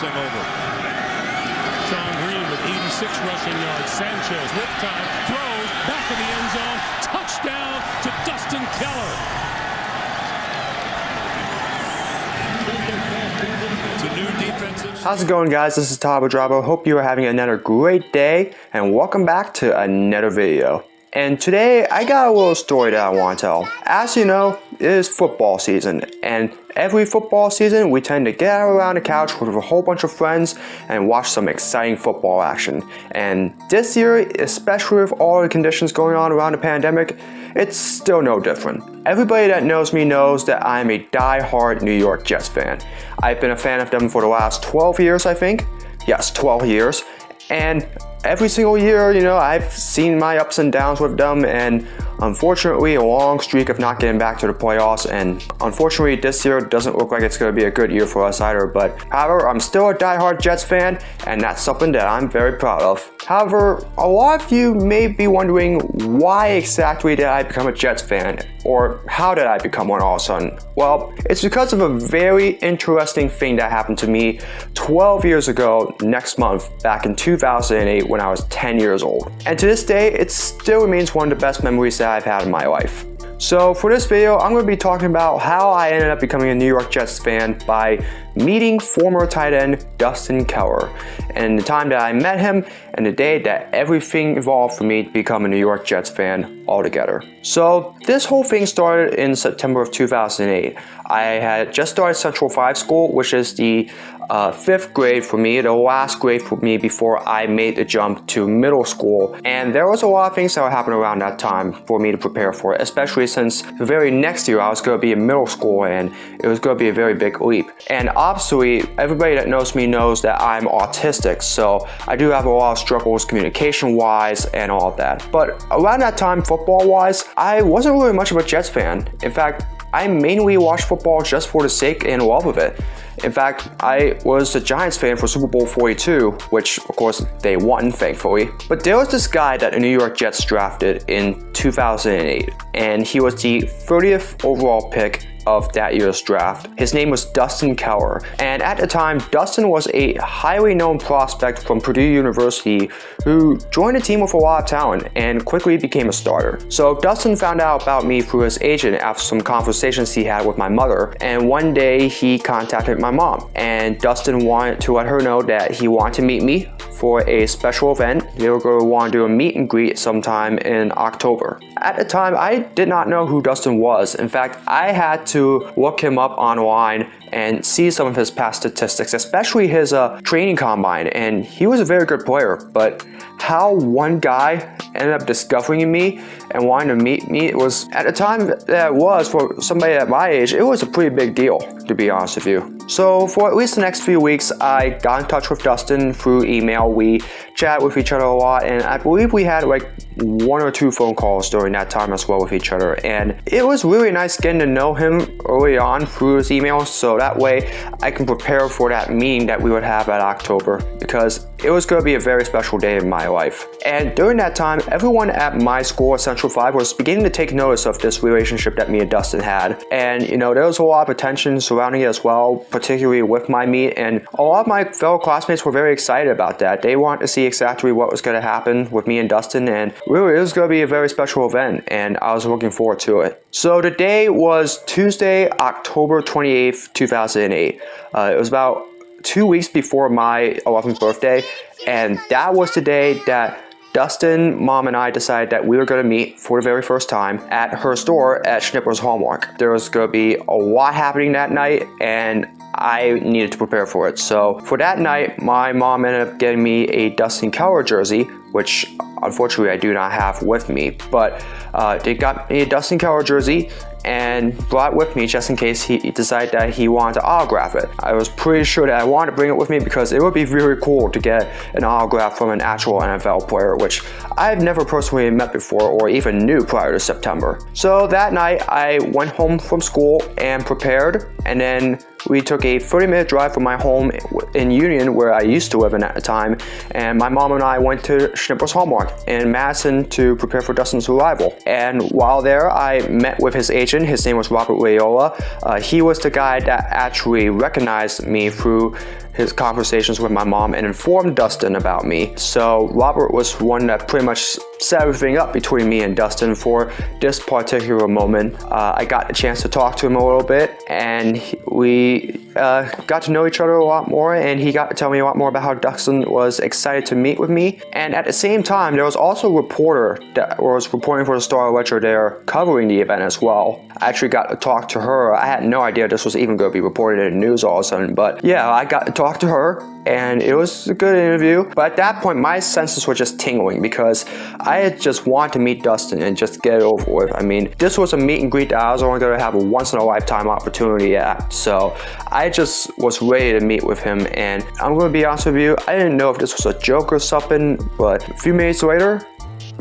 thing over. Sean Green with 86 rushing yards. Sanchez with time, throws, back of the end zone, touchdown to Dustin Keller. It's a new defensive. How's it going, guys? This is Tabo Drabo. Hope you are having another great day, and welcome back to another video. And today I got a little story that I want to tell. As you know, it is football season, and every football season we tend to get around the couch with a whole bunch of friends and watch some exciting football action. And this year, especially with all the conditions going on around the pandemic, it's still no different. Everybody that knows me knows that I'm a die-hard New York Jets fan. I've been a fan of them for the last 12 years, I think. Yes, 12 years. And every single year, I've seen my ups and downs with them, and unfortunately a long streak of not getting back to the playoffs, and unfortunately this year doesn't look like it's going to be a good year for us either. But however, I'm still a die-hard Jets fan, and that's something that I'm very proud of. However, a lot of you may be wondering, why exactly did I become a Jets fan, or how did I become one all of a sudden? Well, it's because of a very interesting thing that happened to me 12 years ago next month, back in 2008, when I was 10 years old. And to this day, it still remains one of the best memories that I've had in my life. So for this video, I'm going to be talking about how I ended up becoming a New York Jets fan by meeting former tight end Dustin Keller, and the time that I met him, and the day that everything evolved for me to become a New York Jets fan altogether. So this whole thing started in September of 2008. I had just started Central 5 school, which is the 5th grade for me, the last grade for me before I made the jump to middle school. And there was a lot of things that would happen around that time for me to prepare for it, especially since the very next year I was going to be in middle school, and it was going to be a very big leap. And obviously, everybody that knows me knows that I'm autistic, so I do have a lot of struggles communication-wise and all of that. But around that time, football-wise, I wasn't really much of a Jets fan. In fact, I mainly watched football just for the sake and love of it. In fact, I was a Giants fan for Super Bowl 42, which of course they won, thankfully. But there was this guy that the New York Jets drafted in 2008, and he was the 30th overall pick of that year's draft. His name was Dustin Keller, and at the time, Dustin was a highly known prospect from Purdue University who joined the team with a lot of talent and quickly became a starter. So Dustin found out about me through his agent after some conversations he had with my mother, and one day he contacted my mom, and Dustin wanted to let her know that he wanted to meet me for a special event. They were going to want to do a meet and greet sometime in October. At the time, I did not know who Dustin was. In fact, I had to look him up online and see some of his past statistics, especially his training combine, and he was a very good player. But how one guy ended up discovering me and wanting to meet me, it was, at the time that it was, for somebody at my age, it was a pretty big deal, to be honest with you. So for at least the next few weeks, I got in touch with Dustin through email. We chat with each other a lot, and I believe we had like 1 or 2 phone calls during that time as well with each other. And it was really nice getting to know him early on through his email, so that way I can prepare for that meeting that we would have at October, because it was going to be a very special day in my life. And during that time, everyone at my school at Central 5 was beginning to take notice of this relationship that me and Dustin had. And there was a lot of attention surrounding it as well, particularly with my meet, and a lot of my fellow classmates were very excited about that. They wanted to see exactly what was going to happen with me and Dustin, and really it was going to be a very special event, and I was looking forward to it. So the day was Tuesday, October 28th, 2008. It was about 2 weeks before my 11th birthday, and that was the day that Dustin, Mom, and I decided that we were going to meet for the very first time at her store at Schnipper's Hallmark. There was going to be a lot happening that night, and I needed to prepare for it. So for that night, my mom ended up getting me a Dustin Keller jersey, which unfortunately I do not have with me, but they got me a Dustin Keller jersey and brought it with me just in case he decided that he wanted to autograph it. I was pretty sure that I wanted to bring it with me because it would be really cool to get an autograph from an actual NFL player, which I've never personally met before or even knew prior to September. So that night I went home from school and prepared, and then we took a 30-minute drive from my home in Union, where I used to live in at the time, and my mom and I went to Schnipper's Hallmark in Madison to prepare for Dustin's arrival. And while there, I met with his agent agent. His name was Robert Rayola. He was the guy that actually recognized me through his conversations with my mom and informed Dustin about me. So Robert was one that pretty much set everything up between me and Dustin for this particular moment. I got a chance to talk to him a little bit, and we got to know each other a lot more, and he got to tell me a lot more about how Dustin was excited to meet with me. And at the same time, there was also a reporter that was reporting for the Star-Ledger there covering the event as well. I actually got to talk to her. I had no idea this was even going to be reported in the news all of a sudden, but yeah, I got to talk to her, and it was a good interview. But at that point, my senses were just tingling because I had just wanted to meet Dustin and just get it over with. I mean, this was a meet and greet that I was only going to have a once-in-a-lifetime opportunity at. So I just was ready to meet with him, and I'm going to be honest with you, I didn't know if this was a joke or something, but a few minutes later,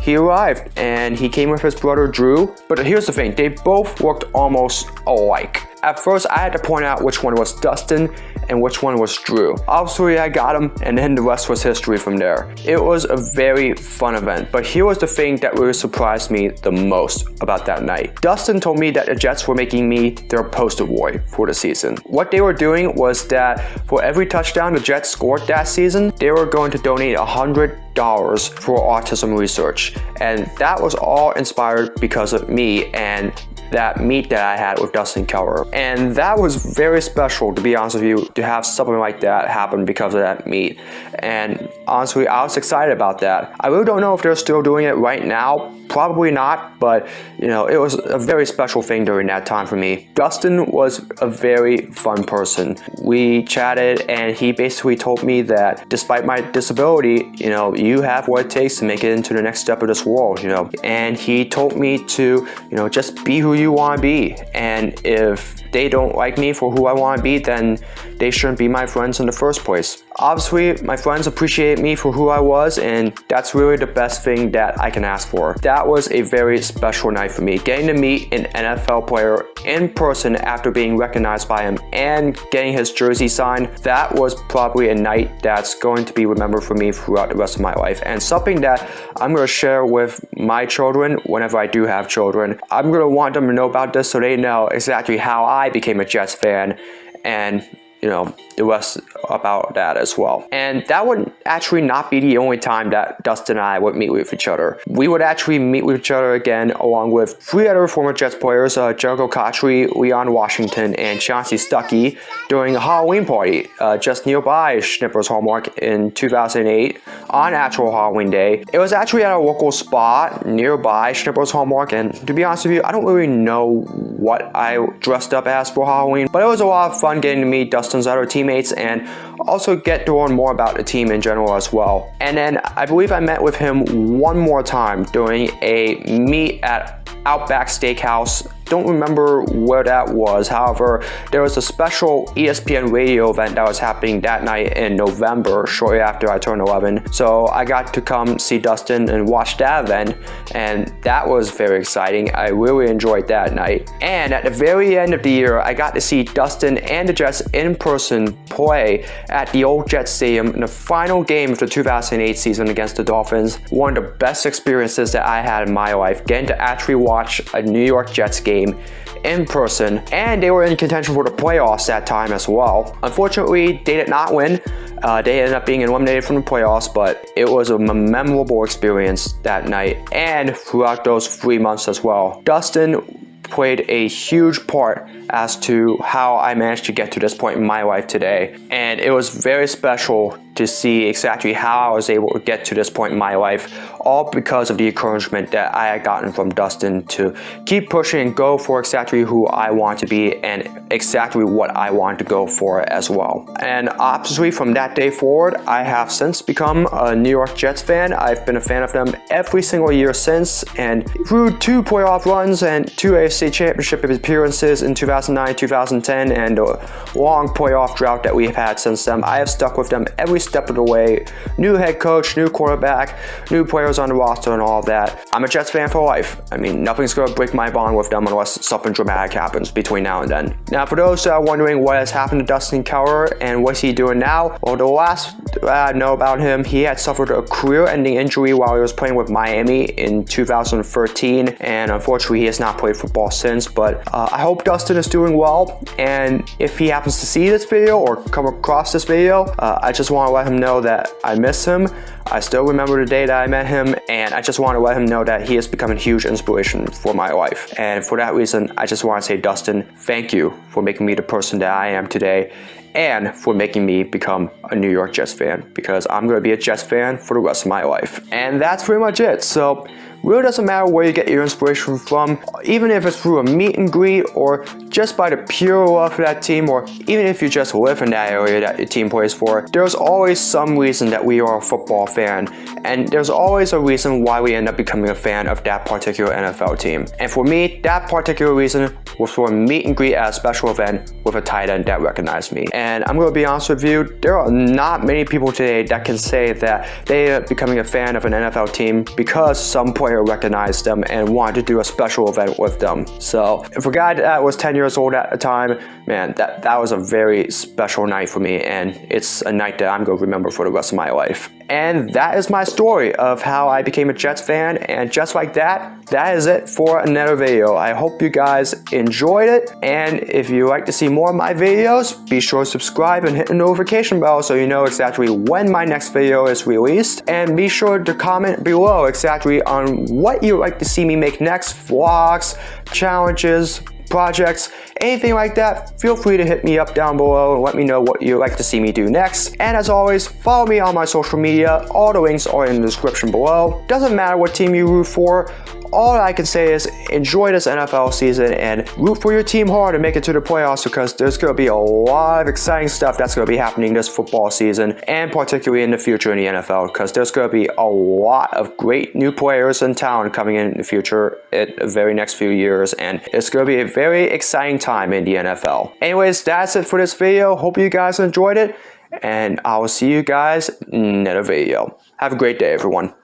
he arrived, and he came with his brother Drew. But here's the thing, they both looked almost alike. At first, I had to point out which one was Dustin and which one was Drew. Obviously, I got him, and then the rest was history from there. It was a very fun event, but here was the thing that really surprised me the most about that night. Dustin told me that the Jets were making me their poster boy for the season. What they were doing was that for every touchdown the Jets scored that season, they were going to donate $100 for autism research. And that was all inspired because of me and that meet that I had with Dustin Keller. And that was very special, to be honest with you, to have something like that happen because of that meet. And honestly, I was excited about that. I really don't know if they're still doing it right now. Probably not, but it was a very special thing during that time for me. Dustin was a very fun person. We chatted, and he basically told me that despite my disability, you have what it takes to make it into the next step of this world, And he told me to, just be who you want to be. And if they don't like me for who I want to be, then they shouldn't be my friends in the first place. Obviously, my friends appreciate me for who I was, and that's really the best thing that I can ask for. That was a very special night for me. Getting to meet an NFL player in person after being recognized by him and getting his jersey signed, that was probably a night that's going to be remembered for me throughout the rest of my life, and something that I'm going to share with my children whenever I do have children. I'm going to want them to know about this so they know exactly how I became a Jets fan, and the rest about that as well. And that would actually not be the only time that Dustin and I would meet with each other. We would actually meet with each other again along with 3 other former Jets players, Jericho Cotchery, Leon Washington, and Chauncey Stuckey during a Halloween party just nearby Schnipper's Hallmark in 2008 on actual Halloween day. It was actually at a local spot nearby Schnipper's Hallmark, and to be honest with you, I don't really know what I dressed up as for Halloween, but it was a lot of fun getting to meet Dustin's other teammates and also get to learn more about the team in general as well. And then I believe I met with him one more time during a meet at Outback Steakhouse. Don't remember where that was. However, there was a special ESPN radio event that was happening that night in November, shortly after I turned 11. So I got to come see Dustin and watch that event, and that was very exciting. I really enjoyed that night. And at the very end of the year, I got to see Dustin and the Jets in person play at the old Jets Stadium in the final game of the 2008 season against the Dolphins. One of the best experiences that I had in my life, getting to actually watch a New York Jets game in person, and they were in contention for the playoffs that time as well. Unfortunately, they did not win. They ended up being eliminated from the playoffs, but it was a memorable experience that night and throughout those 3 months as well. Dustin played a huge part as to how I managed to get to this point in my life today, and it was very special to see exactly how I was able to get to this point in my life, all because of the encouragement that I had gotten from Dustin to keep pushing and go for exactly who I want to be and exactly what I want to go for as well. And obviously from that day forward, I have since become a New York Jets fan. I've been a fan of them every single year since, and through 2 playoff runs and 2 AFC Championship appearances in 2009, 2010, and a long playoff drought that we've had since then, I have stuck with them every step of the way. New head coach, new quarterback, new players on the roster and all that. I'm a Jets fan for life. I mean, nothing's going to break my bond with them unless something dramatic happens between now and then. Now, for those that are wondering what has happened to Dustin Keller and what's he doing now, well, the last I know about him, he had suffered a career-ending injury while he was playing with Miami in 2013, and unfortunately he has not played football since, but I hope Dustin is doing well, and if he happens to see this video or come across this video, I just want to let him know that I miss him. I still remember the day that I met him, and I just want to let him know that he has become a huge inspiration for my life. And for that reason, I just want to say, Dustin, thank you for making me the person that I am today, and for making me become a New York Jets fan, because I'm going to be a Jets fan for the rest of my life. And that's pretty much it. So really doesn't matter where you get your inspiration from, even if it's through a meet and greet or just by the pure love for that team, or even if you just live in that area that your team plays for. There's always some reason that we are a football fan, and there's always a reason why we end up becoming a fan of that particular NFL team. And for me, that particular reason was for a meet and greet at a special event with a tight end that recognized me. And I'm going to be honest with you, there are not many people today that can say that they are becoming a fan of an NFL team because some player recognized them and wanted to do a special event with them. So for a guy that was 10 years old at the time, man, that was a very special night for me, and it's a night that I'm going to remember for the rest of my life. And that is my story of how I became a Jets fan, and just like that, that is it for another video. I hope you guys enjoyed it, and if you like to see more of my videos, be sure to subscribe and hit the notification bell so you know exactly when my next video is released, and be sure to comment below exactly on what you'd like to see me make next, vlogs, challenges, projects, anything like that. Feel free to hit me up down below and let me know what you'd like to see me do next. And as always, follow me on my social media. All the links are in the description below. Doesn't matter what team you root for. All I can say is enjoy this NFL season and root for your team hard and make it to the playoffs, because there's going to be a lot of exciting stuff that's going to be happening this football season, and particularly in the future in the NFL, because there's going to be a lot of great new players in town coming in the future in the very next few years, and it's going to be a very exciting time in the NFL. Anyways, that's it for this video. Hope you guys enjoyed it, and I will see you guys in another video. Have a great day, everyone.